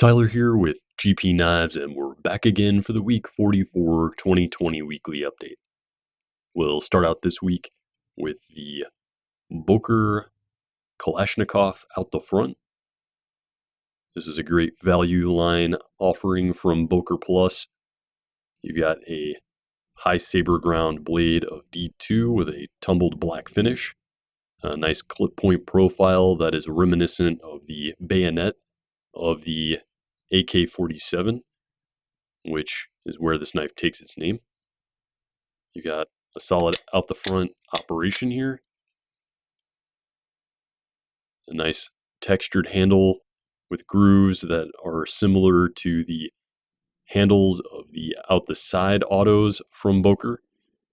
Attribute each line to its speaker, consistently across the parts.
Speaker 1: Tyler here with GP Knives, and we're back again for the week 44 2020 weekly update. We'll start out this week with the Boker Kalashnikov out the front. This is a great value line offering from Boker Plus. You got a high saber ground blade of D2 with a tumbled black finish, a nice clip point profile that is reminiscent of the bayonet of the AK-47, which is where this knife takes its name. You got a solid out the front operation here. A nice textured handle with grooves that are similar to the handles of the out the side autos from Boker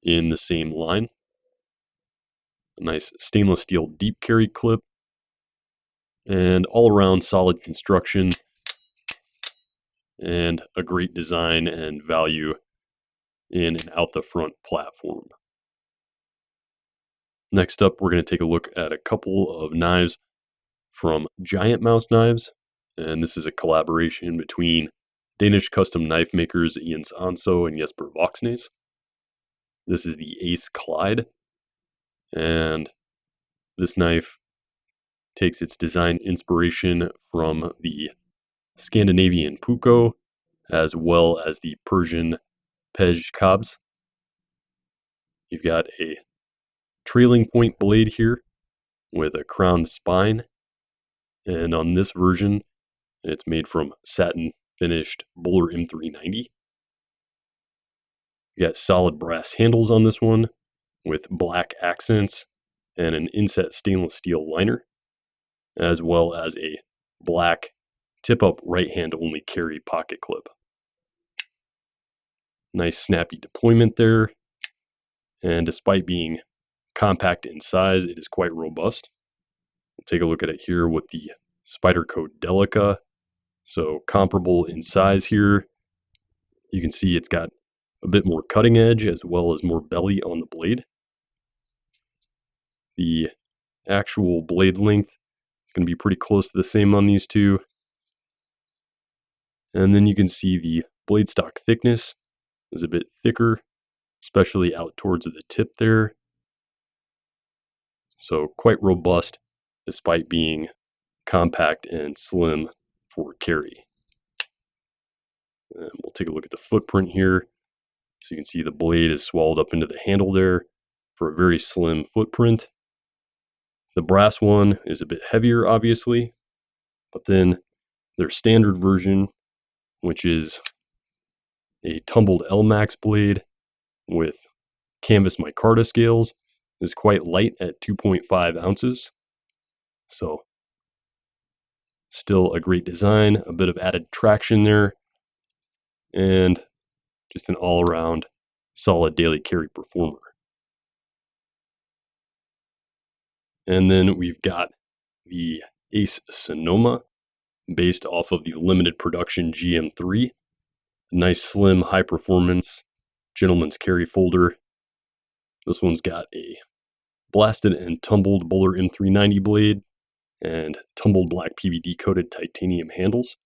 Speaker 1: in the same line. A nice stainless steel deep carry clip, and all around solid construction and a great design and value in an out the front platform. Next up, we're going to take a look at a couple of knives from Giant Mouse Knives, and this is a collaboration between Danish custom knife makers Jens Anso and Jesper Voxnes. This is the Ace Clyde, and this knife takes its design inspiration from the Scandinavian Puukko as well as the Persian Pej Kabs. You've got a trailing point blade here with a crowned spine, and on this version it's made from satin finished Böhler M390. You got solid brass handles on this one with black accents and an inset stainless steel liner, as well as a black tip-up right hand only carry pocket clip. Nice snappy deployment there, and despite being compact in size, it is quite robust. We'll take a look at it here with the Spyderco Delica. So comparable in size here. You can see it's got a bit more cutting edge as well as more belly on the blade. The actual blade length is going to be pretty close to the same on these two. And then you can see the blade stock thickness is a bit thicker, especially out towards the tip there. So quite robust despite being compact and slim for carry. And we'll take a look at the footprint here. So you can see the blade is swallowed up into the handle there for a very slim footprint. The brass one is a bit heavier, obviously, but then their standard version, which is a tumbled L-Max blade with canvas micarta scales, is quite light at 2.5 ounces. So still a great design, a bit of added traction there, and just an all-around solid daily carry performer. And then we've got the Ace Sonoma, based off of the limited production GM3. Nice slim high performance gentleman's carry folder. This one's got a blasted and tumbled Böhler M390 blade and tumbled black PVD coated titanium handles.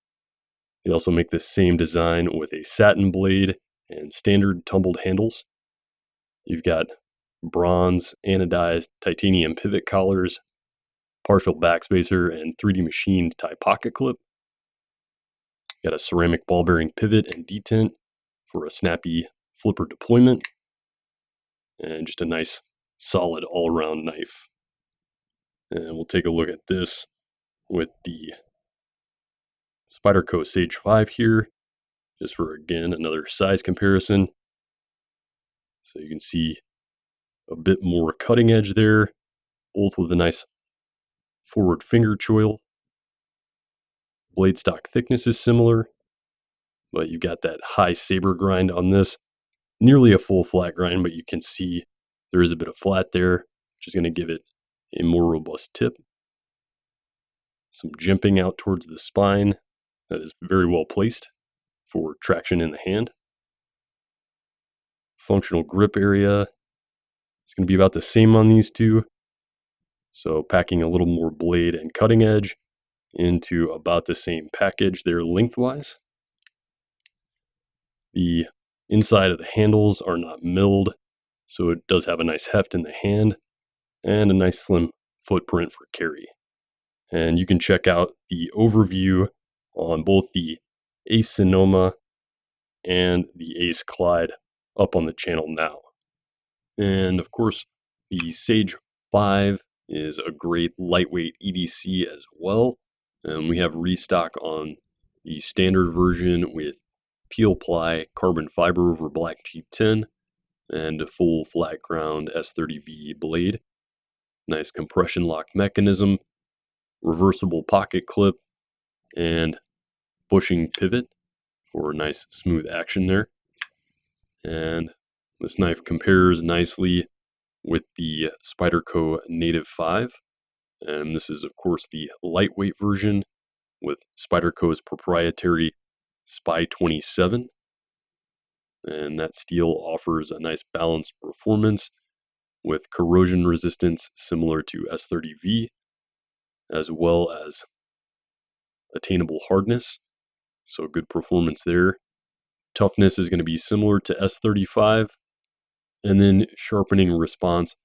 Speaker 1: They also make this same design with a satin blade and standard tumbled handles. You've got bronze anodized titanium pivot collars, partial backspacer, and 3D machined tie pocket clip. Got a ceramic ball bearing pivot and detent for a snappy flipper deployment, and just a nice solid all-around knife. And we'll take a look at this with the Spyderco Sage 5 here, just for, again, another size comparison. So you can see a bit more cutting edge there, both with a nice forward finger choil. Blade stock thickness is similar, but you've got that high saber grind on this. Nearly a full flat grind, but you can see there is a bit of flat there, which is going to give it a more robust tip. Some jimping out towards the spine that is very well placed for traction in the hand. Functional grip area is going to be about the same on these two. So packing a little more blade and cutting edge, into about the same package there lengthwise. The inside of the handles are not milled, so it does have a nice heft in the hand and a nice slim footprint for carry. And you can check out the overview on both the Ace Sonoma and the Ace Clyde up on the channel now. And of course, the Sage 5 is a great lightweight EDC as well. And we have restock on the standard version with peel ply carbon fiber over black G10 and a full flat ground S30V blade. Nice compression lock mechanism, reversible pocket clip, and bushing pivot for a nice smooth action there. And this knife compares nicely with the Spyderco Native 5. And this is, of course, the lightweight version with Spyderco's proprietary Spy 27. And that steel offers a nice balanced performance with corrosion resistance similar to S30V, as well as attainable hardness. So good performance there. Toughness is going to be similar to S35. And then sharpening response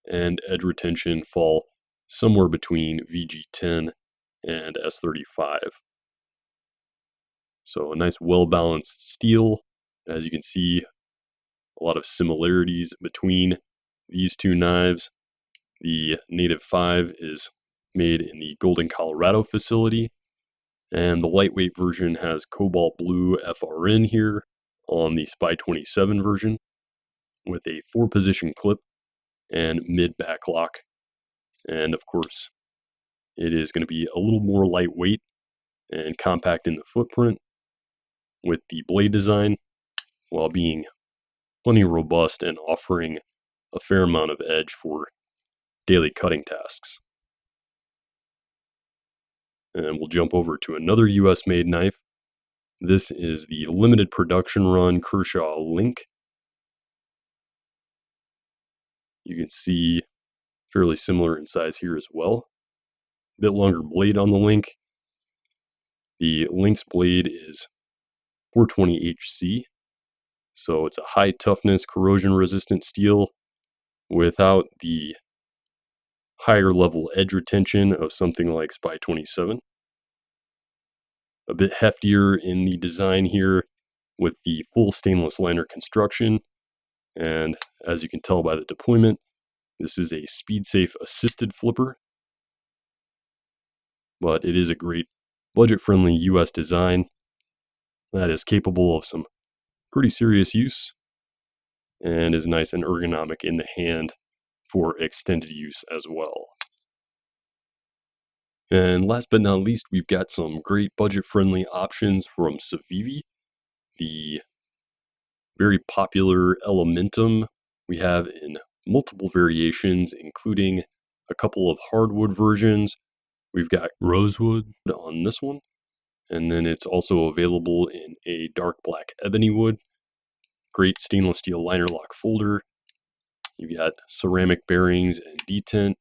Speaker 1: and edge retention fall somewhere between VG10 and S35. So a nice well-balanced steel. As you can see, a lot of similarities between these two knives. The Native 5 is made in the Golden, Colorado facility, and the lightweight version has cobalt blue FRN here on the Spy 27 version with a 4-position clip and mid-back lock. And of course, it is going to be a little more lightweight and compact in the footprint with the blade design, while being plenty robust and offering a fair amount of edge for daily cutting tasks. And we'll jump over to another US made knife. This is the limited production run Kershaw Link. You can see fairly similar in size here as well. A bit longer blade on the Link. The Link's blade is 420 HC, so it's a high toughness, corrosion resistant steel without the higher level edge retention of something like Spy 27. A bit heftier in the design here with the full stainless liner construction, and as you can tell by the deployment, this is a SpeedSafe assisted flipper, but it is a great budget-friendly US design that is capable of some pretty serious use and is nice and ergonomic in the hand for extended use as well. And last but not least, we've got some great budget-friendly options from Civivi. The very popular Elementum we have in multiple variations, including a couple of hardwood versions. We've got rosewood on this one, and then it's also available in a dark black ebony wood. Great stainless steel liner lock folder. You've got ceramic bearings and detent.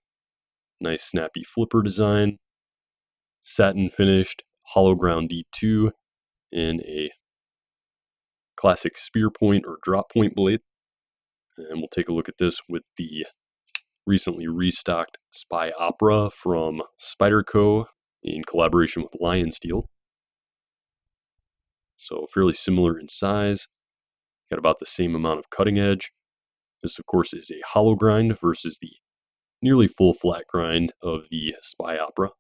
Speaker 1: Nice snappy flipper design. Satin finished hollow ground D2 in a classic spear point or drop point blade. And we'll take a look at this with the recently restocked Spy Opera from Spyderco in collaboration with Lion Steel. So fairly similar in size. Got about the same amount of cutting edge. This, of course, is a hollow grind versus the nearly full flat grind of the Spy Opera.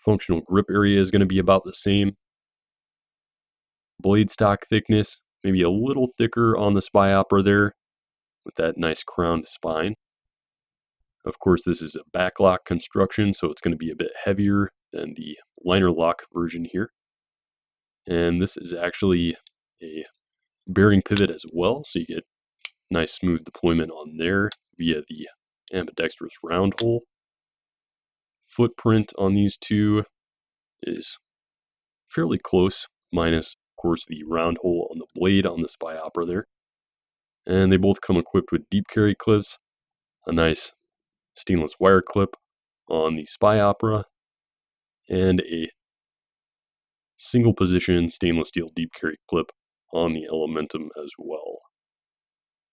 Speaker 1: Functional grip area is going to be about the same. Blade stock thickness, maybe a little thicker on the Spy Opera there, with that nice crowned spine. Of course, this is a backlock construction, so it's going to be a bit heavier than the liner lock version here. And this is actually a bearing pivot as well, so you get nice smooth deployment on there via the ambidextrous round hole. Footprint on these two is fairly close, minus, of course, the round hole on the blade on the Spy Opera there. And they both come equipped with deep carry clips, a nice stainless wire clip on the Spy Opera, and a single position stainless steel deep carry clip on the Elementum as well.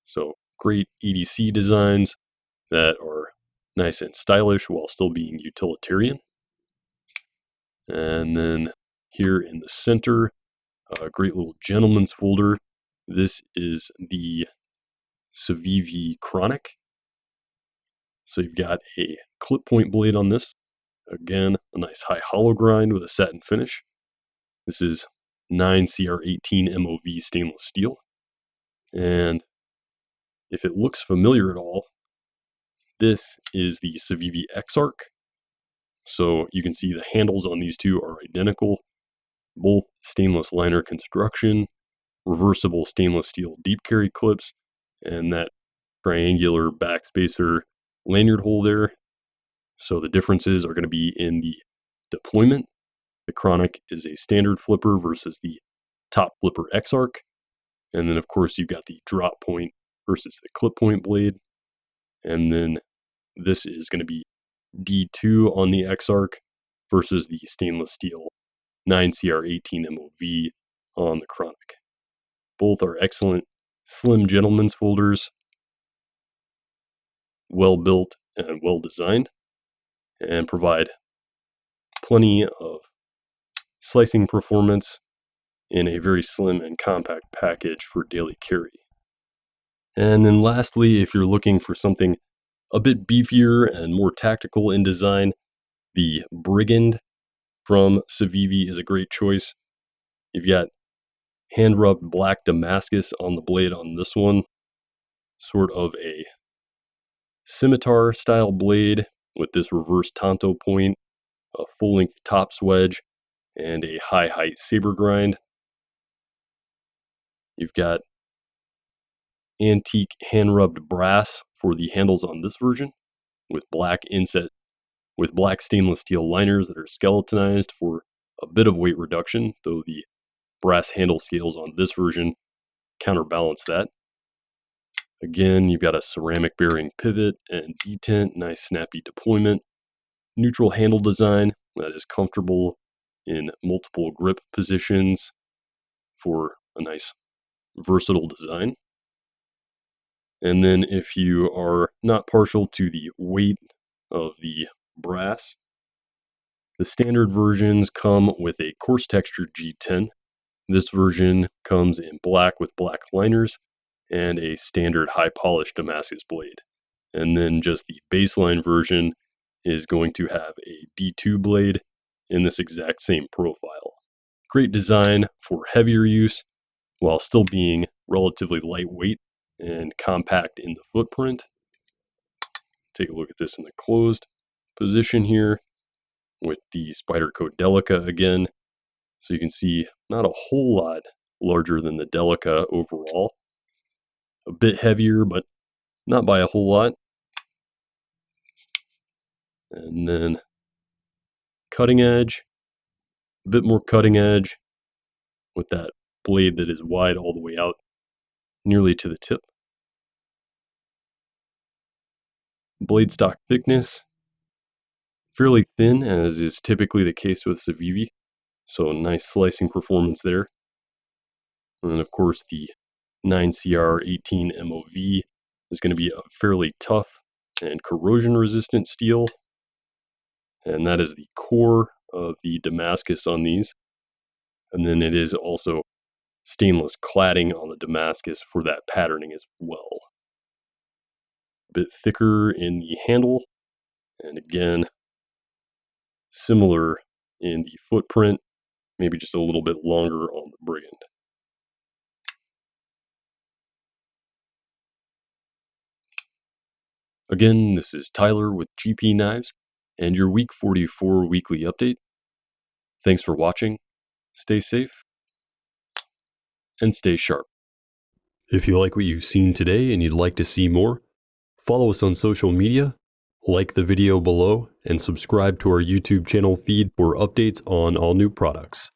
Speaker 1: So great EDC designs that are nice and stylish while still being utilitarian. And then here in the center, a great little gentleman's folder. This is the Civivi Chronic. So you've got a clip point blade on this. Again, a nice high hollow grind with a satin finish. This is 9CR18 MOV stainless steel. And if it looks familiar at all, this is the Civivi X-Arc. So you can see the handles on these two are identical. Both stainless liner construction, reversible stainless steel deep carry clips, and that triangular backspacer lanyard hole there. So the differences are going to be in the deployment. The Chronic is a standard flipper versus the top flipper X-Arc. And then of course you've got the drop point versus the clip point blade. And then this is going to be D2 on the X-Arc versus the stainless steel 9CR18 MOV on the Chronic. Both are excellent slim gentleman's folders, well built and well designed, and provide plenty of slicing performance in a very slim and compact package for daily carry. And then lastly, if you're looking for something a bit beefier and more tactical in design, the Brigand from Civivi is a great choice. You've got hand-rubbed black Damascus on the blade on this one, sort of a scimitar style blade with this reverse tanto point, a full-length top swedge, and a high height saber grind. You've got antique hand-rubbed brass for the handles on this version, with black inset, with black stainless steel liners that are skeletonized for a bit of weight reduction, though the brass handle scales on this version counterbalance that. Again, you've got a ceramic bearing pivot and detent, nice snappy deployment, neutral handle design that is comfortable in multiple grip positions for a nice versatile design. And then if you are not partial to the weight of the brass, the standard versions come with a coarse texture G10. This version comes in black with black liners and a standard high polished Damascus blade. And then just the baseline version is going to have a D2 blade in this exact same profile. Great design for heavier use while still being relatively lightweight and compact in the footprint. Take a look at this in the closed position here with the Spyderco Delica again. So you can see not a whole lot larger than the Delica overall. A bit heavier, but not by a whole lot. And then cutting edge, a bit more cutting edge with that blade that is wide all the way out nearly to the tip. Blade stock thickness, fairly thin, as is typically the case with Civivi. So nice slicing performance there. And then of course the 9CR18 MOV is going to be a fairly tough and corrosion resistant steel. And that is the core of the Damascus on these. And then it is also stainless cladding on the Damascus for that patterning as well. A bit thicker in the handle, and again, similar in the footprint, maybe just a little bit longer on the Brigand. Again, this is Tyler with GP Knives and your Week 44 weekly update. Thanks for watching. Stay safe and stay sharp. If you like what you've seen today and you'd like to see more, follow us on social media, like the video below, and subscribe to our YouTube channel feed for updates on all new products.